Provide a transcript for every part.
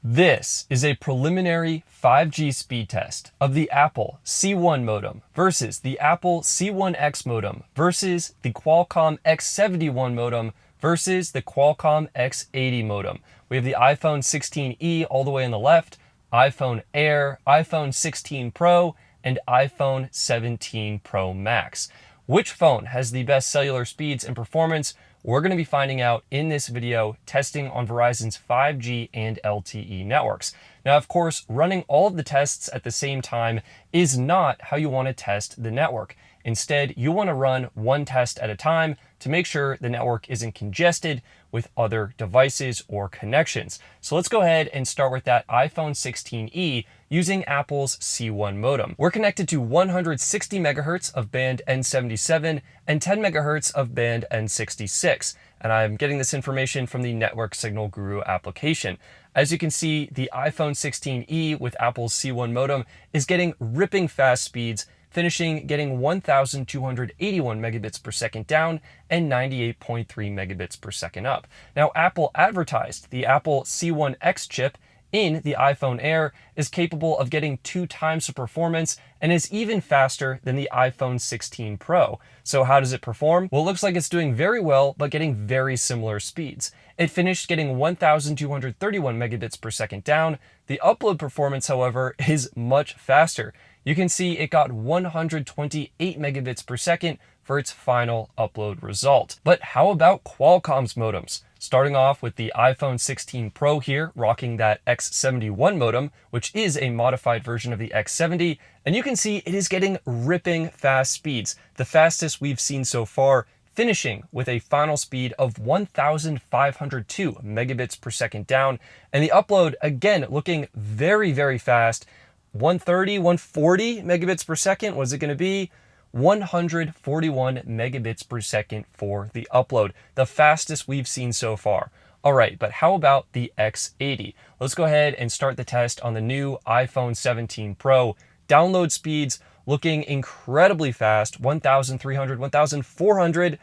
This is a preliminary 5G speed test of the Apple C1 modem versus the Apple C1X modem versus the Qualcomm X71 modem versus the Qualcomm X80 modem. We have the iPhone 16e all the way on the left, iPhone Air, iPhone 16 Pro, and iPhone 17 Pro Max. Which phone has the best cellular speeds and performance? We're going to be finding out in this video, testing on Verizon's 5G and LTE networks. Now, of course, running all of the tests at the same time is not how you want to test the network. Instead, you want to run one test at a time to make sure the network isn't congested with other devices or connections. So let's go ahead and start with that iPhone 16e using Apple's C1 modem. We're connected to 160 megahertz of band N77 and 10 megahertz of band N66. And I'm getting this information from the Network Signal Guru application. As you can see, the iPhone 16e with Apple's C1 modem is getting ripping fast speeds, finishing getting 1,281 megabits per second down and 98.3 megabits per second up. Now, Apple advertised the Apple C1X chip in the iPhone Air is capable of getting 2 times the performance and is even faster than the iPhone 16 Pro. So how does it perform? Well, it looks like it's doing very well, but getting very similar speeds. It finished getting 1,231 megabits per second down. The upload performance, however, is much faster. You can see it got 128 megabits per second for its final upload result. But how about Qualcomm's modems? Starting off with the iPhone 16 Pro here, rocking that X71 modem, which is a modified version of the X70, and you can see it is getting ripping fast speeds, the fastest we've seen so far, finishing with a final speed of 1,502 megabits per second down, and the upload, again, looking very, very fast, 130, 140 megabits per second. Was it going to be 141 megabits per second for the upload, the fastest we've seen so far. All right, but how about the X80? Let's go ahead and start the test on the new iPhone 17 Pro. Download speeds looking incredibly fast, 1,300, 1,400.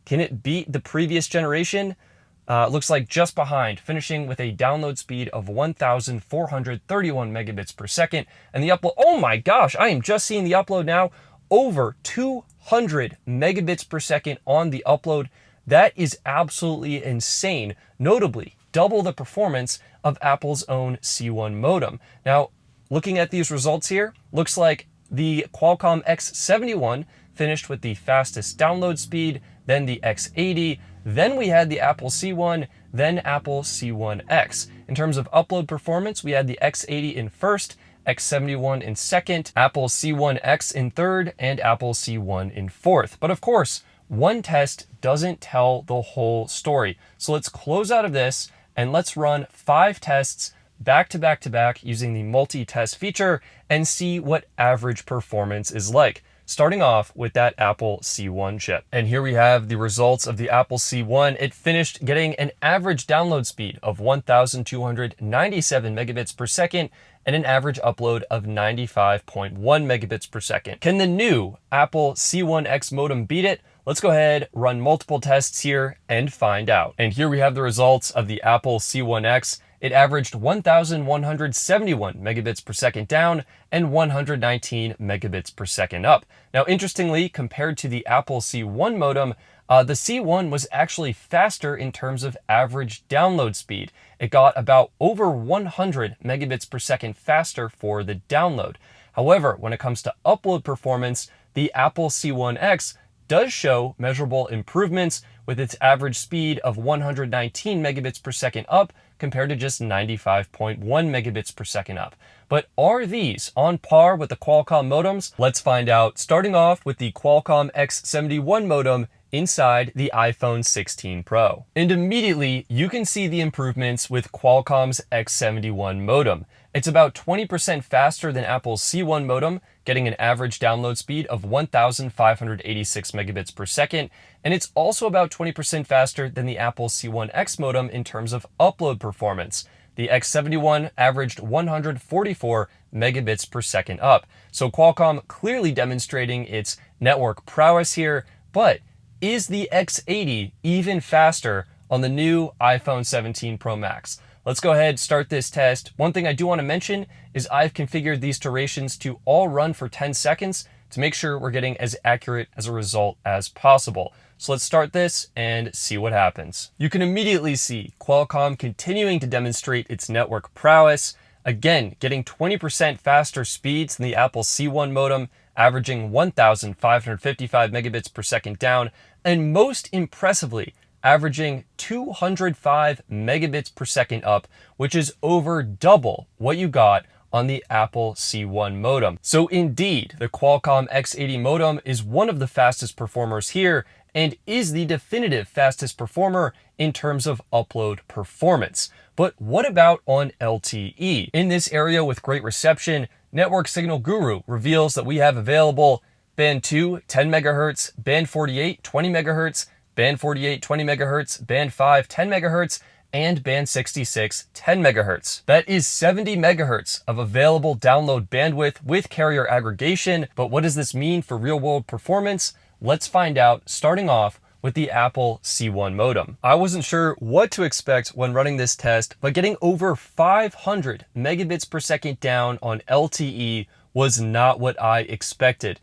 Can it beat the previous generation? Looks like just behind, finishing with a download speed of 1,431 megabits per second. And the upload, oh my gosh, I am just seeing the upload now, over 200 megabits per second on the upload. That is absolutely insane. Notably, double the performance of Apple's own C1 modem. Now, looking at these results here, looks like the Qualcomm X71 finished with the fastest download speed, then the X80, then we had the Apple C1, then Apple C1X. In terms of upload performance, we had the X80 in first, X71 in second, Apple C1X in third, and Apple C1 in fourth. But of course, one test doesn't tell the whole story. So let's close out of this and let's run 5 tests back to back to back using the multi-test feature and see what average performance is like. Starting off with that Apple C1 chip. And here we have the results of the Apple C1. It finished getting an average download speed of 1,297 megabits per second and an average upload of 95.1 megabits per second. Can the new Apple C1X modem beat it? Let's go ahead, run multiple tests here and find out. And here we have the results of the Apple C1X. It averaged 1,171 megabits per second down and 119 megabits per second up. Now, interestingly, compared to the Apple C1 modem, the C1 was actually faster in terms of average download speed. It got about over 100 megabits per second faster for the download. However, when it comes to upload performance, the Apple C1X does show measurable improvements with its average speed of 119 megabits per second up compared to just 95.1 megabits per second up. But are these on par with the Qualcomm modems? Let's find out, starting off with the Qualcomm X71 modem inside the iPhone 16 Pro. And immediately you can see the improvements with Qualcomm's X71 modem. It's about 20% faster than Apple's C1 modem, getting an average download speed of 1,586 megabits per second. And it's also about 20% faster than the Apple C1X modem in terms of upload performance. The X71 averaged 144 megabits per second up. So Qualcomm clearly demonstrating its network prowess here, but is the X80 even faster on the new iPhone 17 Pro Max? Let's go ahead, start this test. One thing I do want to mention is I've configured these durations to all run for 10 seconds to make sure we're getting as accurate as a result as possible. So let's start this and see what happens. You can immediately see Qualcomm continuing to demonstrate its network prowess. Again, getting 20% faster speeds than the Apple C1 modem, averaging 1,555 megabits per second down, and most impressively, averaging 205 megabits per second up, which is over double what you got on the Apple C1 modem. So indeed, the Qualcomm X80 modem is one of the fastest performers here and is the definitive fastest performer in terms of upload performance. But what about on LTE? In this area with great reception, Network Signal Guru reveals that we have available band 2, 10 megahertz, band 48, 20 megahertz, band 48, 20 megahertz, band 5, 10 megahertz, and band 66, 10 megahertz. That is 70 megahertz of available download bandwidth with carrier aggregation. But what does this mean for real-world performance? Let's find out, starting off with the Apple C1 modem. I wasn't sure what to expect when running this test, but getting over 500 megabits per second down on LTE was not what I expected.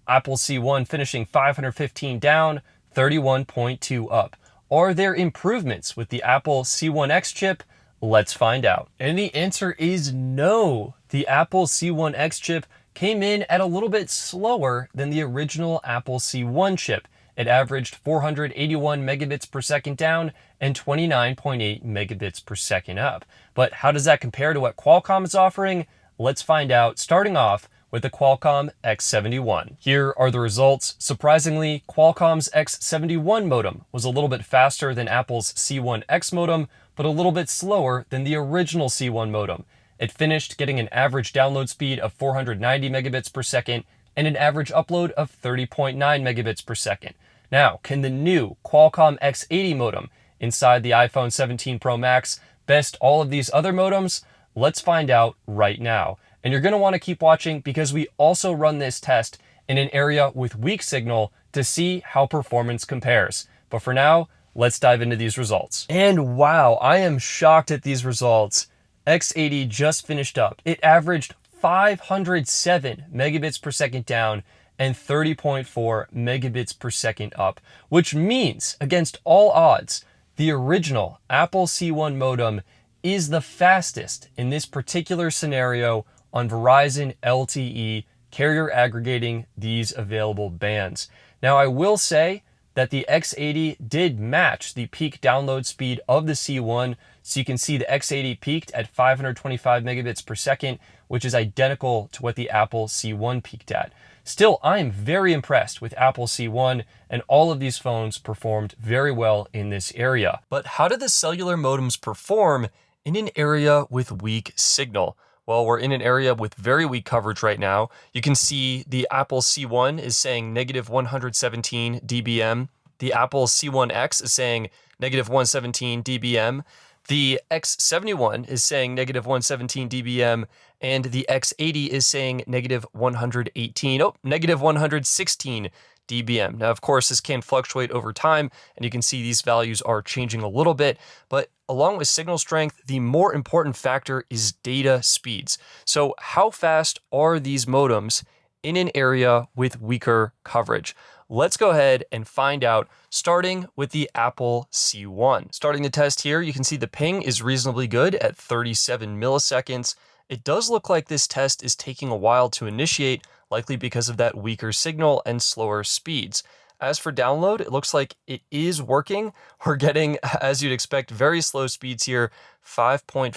Apple C1 finishing 515 down, 31.2 up. Are there improvements with the Apple C1X chip? Let's find out. And the answer is no. The Apple C1X chip came in at a little bit slower than the original Apple C1 chip. It averaged 481 megabits per second down and 29.8 megabits per second up. But how does that compare to what Qualcomm is offering? Let's find out, starting off with the Qualcomm X71. Here are the results. Surprisingly, Qualcomm's X71 modem was a little bit faster than Apple's C1X modem, but a little bit slower than the original C1 modem. It finished getting an average download speed of 490 megabits per second and an average upload of 30.9 megabits per second. Now, can the new Qualcomm X80 modem inside the iPhone 17 Pro Max best all of these other modems? Let's find out right now. And you're going to want to keep watching because we also run this test in an area with weak signal to see how performance compares. But for now, let's dive into these results. And wow, I am shocked at these results. X80 just finished up. It averaged 507 megabits per second down and 30.4 megabits per second up, which means, against all odds, the original Apple C1 modem is the fastest in this particular scenario on Verizon LTE carrier aggregating these available bands. Now, I will say that the X80 did match the peak download speed of the C1. So you can see the X80 peaked at 525 megabits per second, which is identical to what the Apple C1 peaked at. Still, I am very impressed with Apple C1, and all of these phones performed very well in this area. But how did the cellular modems perform in an area with weak signal? Well, we're in an area with very weak coverage right now. You can see the Apple C1 is saying negative 117 dBm. The Apple C1X is saying negative 117 dBm. The X71 is saying negative 117 dBm, and the X80 is saying negative 116 dBm. Now, of course, this can fluctuate over time, and you can see these values are changing a little bit, but along with signal strength, the more important factor is data speeds. So how fast are these modems in an area with weaker coverage? Let's go ahead and find out, starting with the Apple C1. Starting the test here, you can see the ping is reasonably good at 37 milliseconds. It does look like this test is taking a while to initiate, likely because of that weaker signal and slower speeds. As for download, it looks like it is working. We're getting, as you'd expect, very slow speeds here, 5.5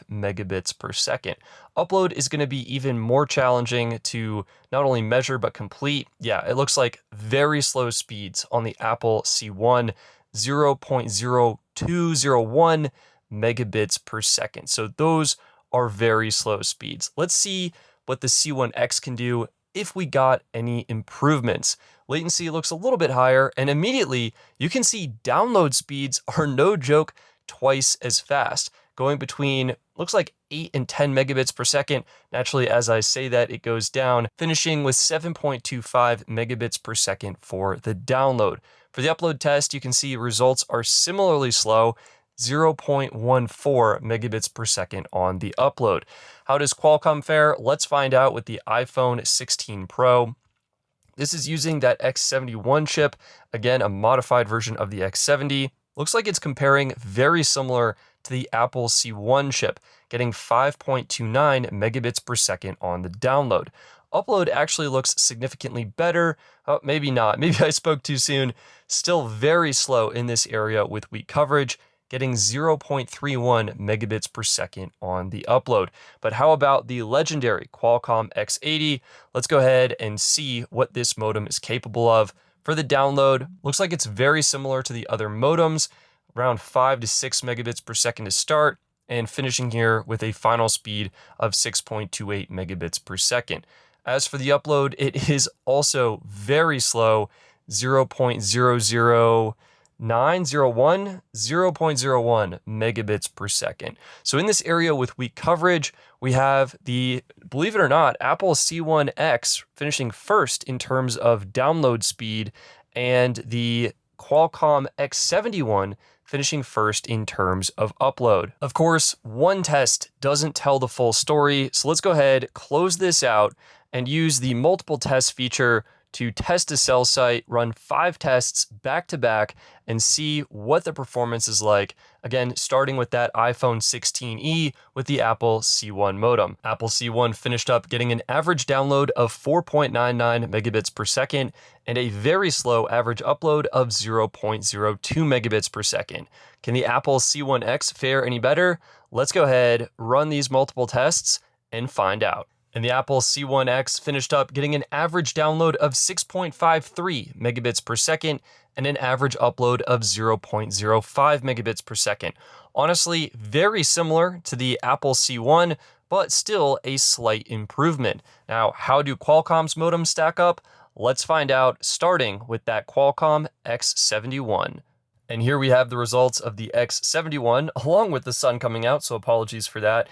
megabits per second. Upload is going to be even more challenging to not only measure but complete. Yeah, it looks like very slow speeds on the Apple C1, 0.0201 megabits per second. So those are very slow speeds. Let's see what the C1X can do if we got any improvements. Latency looks a little bit higher, and immediately you can see download speeds are no joke twice as fast, going between looks like 8 and 10 megabits per second. Naturally, as I say that, it goes down, finishing with 7.25 megabits per second for the download. For the upload test, you can see results are similarly slow, 0.14 megabits per second on the upload. How does Qualcomm fare? Let's find out with the iPhone 16 Pro. This is using that X71 chip, again, a modified version of the X70. Looks like it's comparing very similar to the Apple C1 chip, getting 5.29 megabits per second on the download. Upload actually looks significantly better. Oh, maybe not. Maybe I spoke too soon. Still very slow in this area with weak coverage, getting 0.31 megabits per second on the upload. But how about the legendary Qualcomm X80? Let's go ahead and see what this modem is capable of. For the download, looks like it's very similar to the other modems, around 5 to 6 megabits per second to start, and finishing here with a final speed of 6.28 megabits per second. As for the upload, it is also very slow, 0.001 megabits per second. So in this area with weak coverage, we have the, believe it or not, Apple C1X finishing first in terms of download speed, and the Qualcomm X71 finishing first in terms of upload. Of course, one test doesn't tell the full story, so let's go ahead, close this out, and use the multiple test feature to test a cell site, run 5 tests back to back, and see what the performance is like. Again, starting with that iPhone 16e with the Apple C1 modem. Apple C1 finished up getting an average download of 4.99 megabits per second and a very slow average upload of 0.02 megabits per second. Can the Apple C1X fare any better? Let's go ahead, run these multiple tests, and find out. And the Apple C1X finished up getting an average download of 6.53 megabits per second and an average upload of 0.05 megabits per second. Honestly, very similar to the Apple C1, but still a slight improvement. Now, how do Qualcomm's modems stack up? Let's find out, starting with that Qualcomm X71. And here we have the results of the X71, along with the sun coming out, so apologies for that.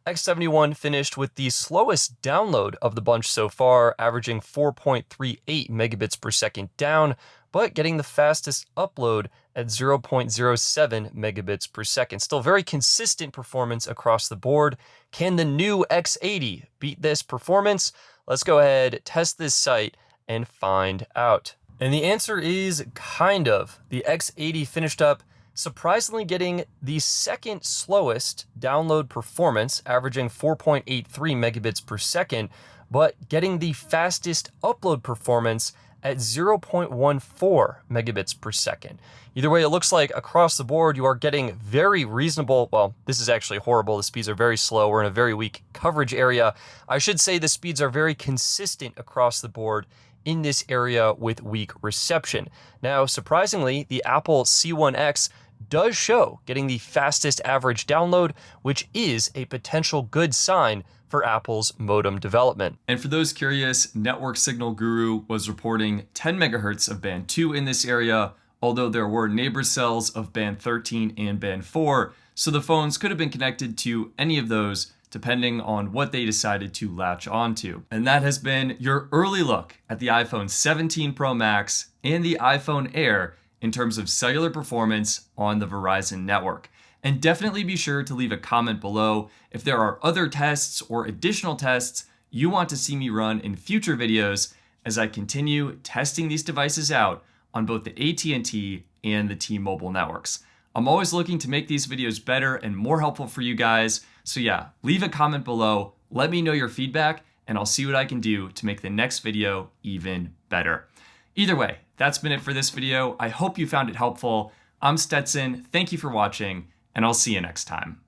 X71 finished with the slowest download of the bunch so far, averaging 4.38 megabits per second down, but getting the fastest upload at 0.07 megabits per second. Still very consistent performance across the board. Can the new X80 beat this performance? Let's go ahead, test this site, and find out. And the answer is kind of. The X80 finished up surprisingly getting the second slowest download performance, averaging 4.83 megabits per second, but getting the fastest upload performance at 0.14 megabits per second. Either way, it looks like across the board, you are getting very reasonable, well, this is actually horrible. The speeds are very slow. We're in a very weak coverage area. I should say the speeds are very consistent across the board in this area with weak reception. Now, surprisingly, the Apple C1X does show getting the fastest average download, which is a potential good sign for Apple's modem development. And for those curious, Network Signal Guru was reporting 10 megahertz of band 2 in this area, although there were neighbor cells of band 13 and band 4, so the phones could have been connected to any of those depending on what they decided to latch onto. And that has been your early look at the iPhone 17 Pro Max and the iPhone Air in terms of cellular performance on the Verizon network. And definitely be sure to leave a comment below if there are other tests or additional tests you want to see me run in future videos as I continue testing these devices out on both the AT&T and the T-Mobile networks. I'm always looking to make these videos better and more helpful for you guys. So yeah, leave a comment below, let me know your feedback, and I'll see what I can do to make the next video even better. Either way, that's been it for this video. I hope you found it helpful. I'm Stetson, thank you for watching, and I'll see you next time.